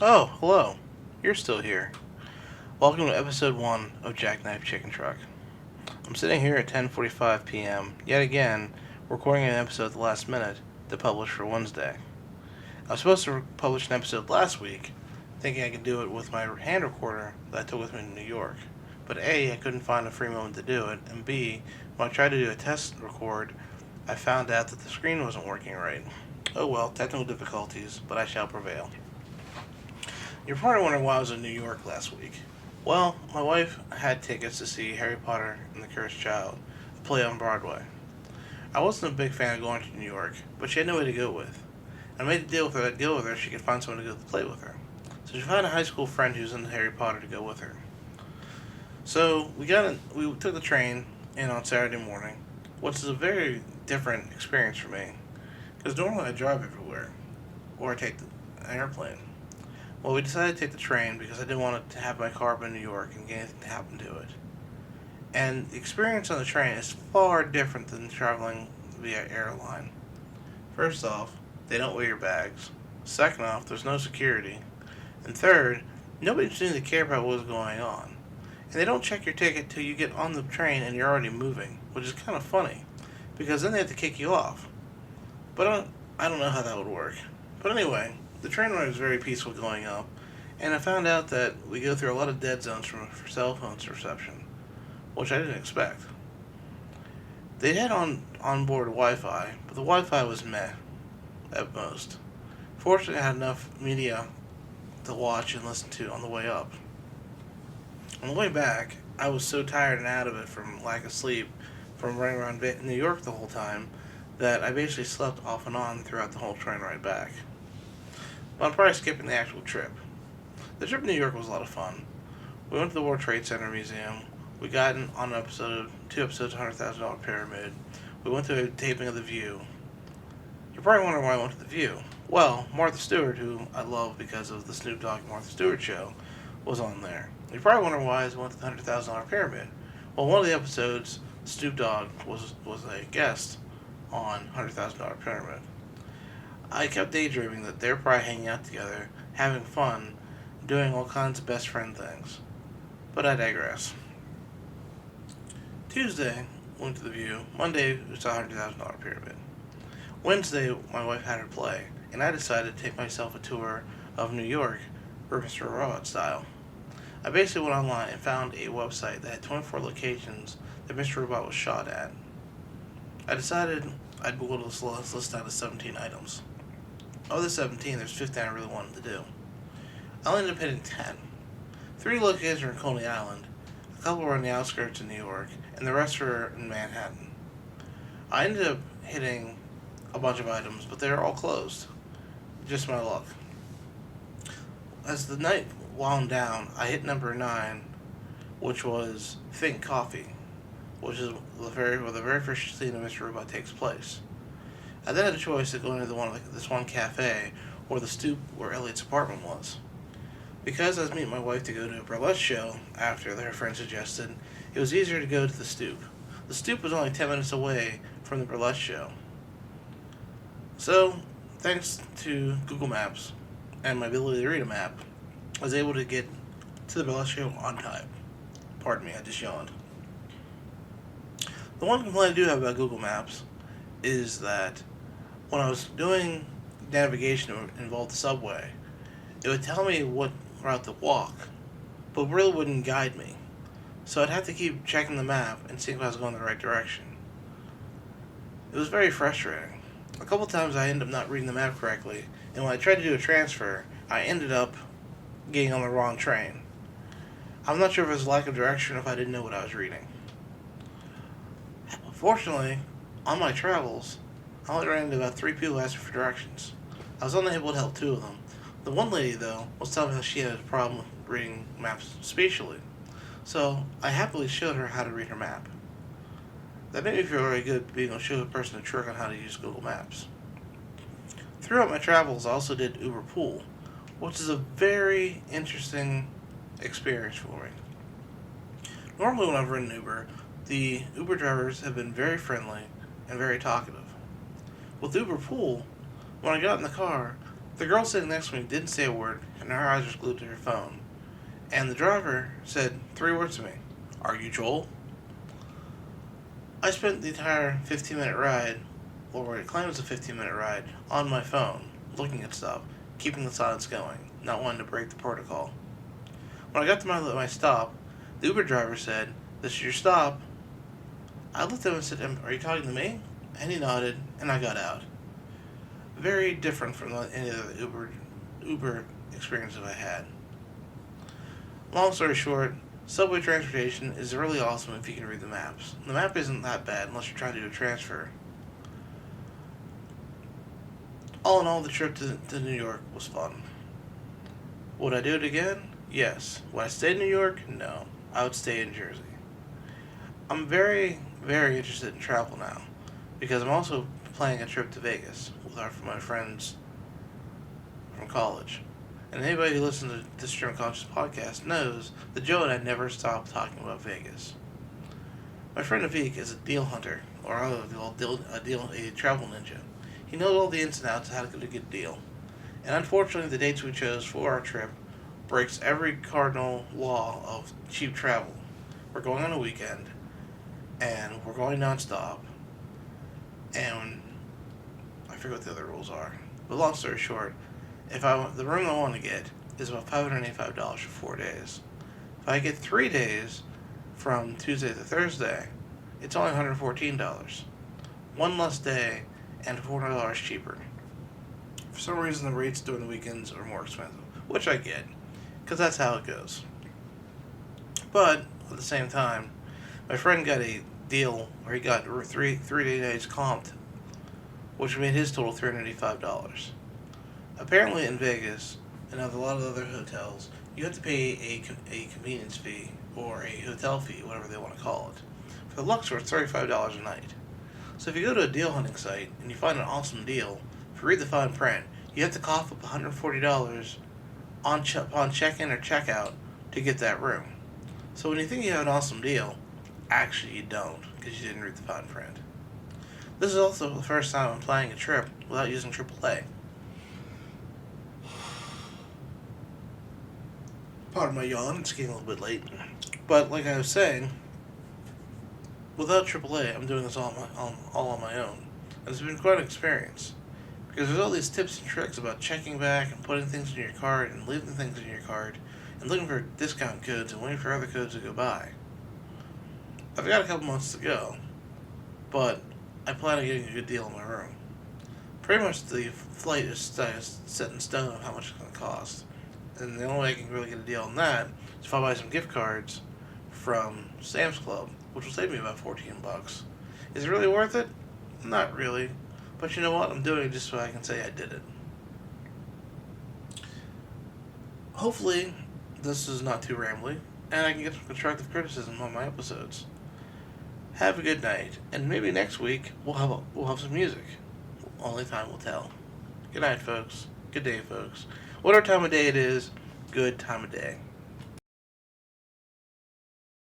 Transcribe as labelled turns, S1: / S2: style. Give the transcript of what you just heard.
S1: Oh, hello. You're still here. Welcome to episode 1 of Jackknife Chicken Truck. I'm sitting here at 10:45 p.m. yet again recording an episode at the last minute to publish for Wednesday. I was supposed to publish an episode last week, thinking I could do it with my hand recorder that I took with me to New York. But A, I couldn't find a free moment to do it, and B, when I tried to do a test record, I found out that the screen wasn't working right. Oh well, technical difficulties, but I shall prevail. You're probably wondering why I was in New York last week. Well, my wife had tickets to see Harry Potter and the Cursed Child, a play on Broadway. I wasn't a big fan of going to New York, but she had no way to go with. I made a deal with her that deal with her if she could find someone to go to the play with her. So she found a high school friend who's into Harry Potter to go with her. So we took the train in on Saturday morning, which is a very different experience for me, because normally I drive everywhere, or I take an airplane. Well, we decided to take the train because I didn't want to have my car up in New York and get anything to happen to it. And the experience on the train is far different than traveling via airline. First off, they don't weigh your bags. Second off, there's no security. And third, nobody seems to care about what's going on. And they don't check your ticket till you get on the train and you're already moving, which is kind of funny, because then they have to kick you off. But I don't know how that would work. But anyway, the train ride was very peaceful going up, and I found out that we go through a lot of dead zones for cell phones reception, which I didn't expect. They had onboard Wi-Fi, but the Wi-Fi was meh, at most. Fortunately, I had enough media to watch and listen to on the way up. On the way back, I was so tired and out of it from lack of sleep from running around New York the whole time that I basically slept off and on throughout the whole train ride back. But I'm probably skipping the actual trip. The trip to New York was a lot of fun. We went to the World Trade Center Museum. We got on two episodes of $100,000 Pyramid. We went to a taping of The View. You're probably wondering why I went to The View. Well, Martha Stewart, who I love because of the Snoop Dogg and Martha Stewart show, was on there. You're probably wondering why I went to the $100,000 Pyramid. Well, one of the episodes, Snoop Dogg was a guest on $100,000 Pyramid. I kept daydreaming that they're probably hanging out together, having fun, doing all kinds of best friend things. But I digress. Tuesday, went to The View. Monday, we saw $100,000 Pyramid. Wednesday, my wife had her play, and I decided to take myself a tour of New York, Mr. Robot style. I basically went online and found a website that had 24 locations that Mr. Robot was shot at. I decided I'd boil this list down to 17 items. Of the 17, there's 15 I really wanted to do. I only ended up hitting 10. 3 locations were in Coney Island, a couple were on the outskirts of New York, and the rest were in Manhattan. I ended up hitting a bunch of items, but they were all closed. Just my luck. As the night wound down, I hit number 9, which was Think Coffee, which is where the very first scene of Mr. Robot takes place. I then had a choice of going to this one cafe or the stoop where Elliot's apartment was. Because I was meeting my wife to go to a burlesque show after her friend suggested, it was easier to go to the stoop. The stoop was only 10 minutes away from the burlesque show. So, thanks to Google Maps and my ability to read a map, I was able to get to the burlesque show on time. Pardon me, I just yawned. The one complaint I do have about Google Maps is that when I was doing navigation that involved the subway, it would tell me what route to walk, but really wouldn't guide me. So I'd have to keep checking the map and seeing if I was going the right direction. It was very frustrating. A couple times I ended up not reading the map correctly, and when I tried to do a transfer, I ended up getting on the wrong train. I'm not sure if it was a lack of direction or if I didn't know what I was reading. Fortunately, on my travels, I only ran into about 3 people asking for directions. I was only able to help 2 of them. The one lady, though, was telling me that she had a problem reading maps spatially. So I happily showed her how to read her map. That made me feel very good being able to show a person a trick on how to use Google Maps. Throughout my travels, I also did Uber Pool, which is a very interesting experience for me. Normally when I've ridden Uber, the Uber drivers have been very friendly and very talkative. With Uber Pool, when I got in the car, The girl sitting next to me didn't say a word, and her eyes were glued to her phone. And the driver said 3 words to me. Are you Joel? I spent the entire 15-minute ride, or what it claims a 15-minute ride, on my phone, looking at stuff, keeping the silence going, not wanting to break the protocol. When I got to my stop, the Uber driver said, "This is your stop." I looked at him and said, "Are you talking to me?" And he nodded, and I got out. Very different from any other Uber experience that I had. Long story short, subway transportation is really awesome if you can read the maps. The map isn't that bad unless you're trying to do a transfer. All in all, the trip to New York was fun. Would I do it again? Yes. Would I stay in New York? No. I would stay in Jersey. I'm very, very interested in travel now because I'm also planning a trip to Vegas with my friends from college. And anybody who listens to this Stream Conscious podcast knows that Joe and I never stop talking about Vegas. My friend Avik is a deal hunter, or a travel ninja. He knows all the ins and outs of how to get a good deal. And unfortunately, the dates we chose for our trip breaks every cardinal law of cheap travel. We're going on a weekend, and we're going nonstop, and I forget what the other rules are. But long story short, the room I want to get is about $585 for 4 days. If I get 3 days from Tuesday to Thursday, it's only $114. One less day and $400 cheaper. For some reason, the rates during the weekends are more expensive, which I get, because that's how it goes. But at the same time, my friend got a deal where he got three days comped, which made his total $385. Apparently in Vegas, and at a lot of other hotels, you have to pay a convenience fee, or a hotel fee, whatever they want to call it. For the Luxor, it's $35 a night. So if you go to a deal hunting site, and you find an awesome deal, if you read the fine print, you have to cough up $140 on check-in or check-out to get that room. So when you think you have an awesome deal, actually you don't, because you didn't read the fine print. This is also the first time I'm planning a trip without using AAA. Pardon my yawn, it's getting a little bit late. But like I was saying, without AAA, I'm doing this all on my own. And it's been quite an experience. Because there's all these tips and tricks about checking back and putting things in your card and leaving things in your card and looking for discount codes and waiting for other codes to go by. I've got a couple months to go, but I plan on getting a good deal in my room. Pretty much the flight is set in stone of how much it's going to cost. And the only way I can really get a deal on that is if I buy some gift cards from Sam's Club, which will save me about $14. Is it really worth it? Not really. But you know what? I'm doing it just so I can say I did it. Hopefully, this is not too rambly, and I can get some constructive criticism on my episodes. Have a good night, and maybe next week we'll have some music. Only time will tell. Good night, folks. Good day, folks. Whatever time of day it is, good time of day.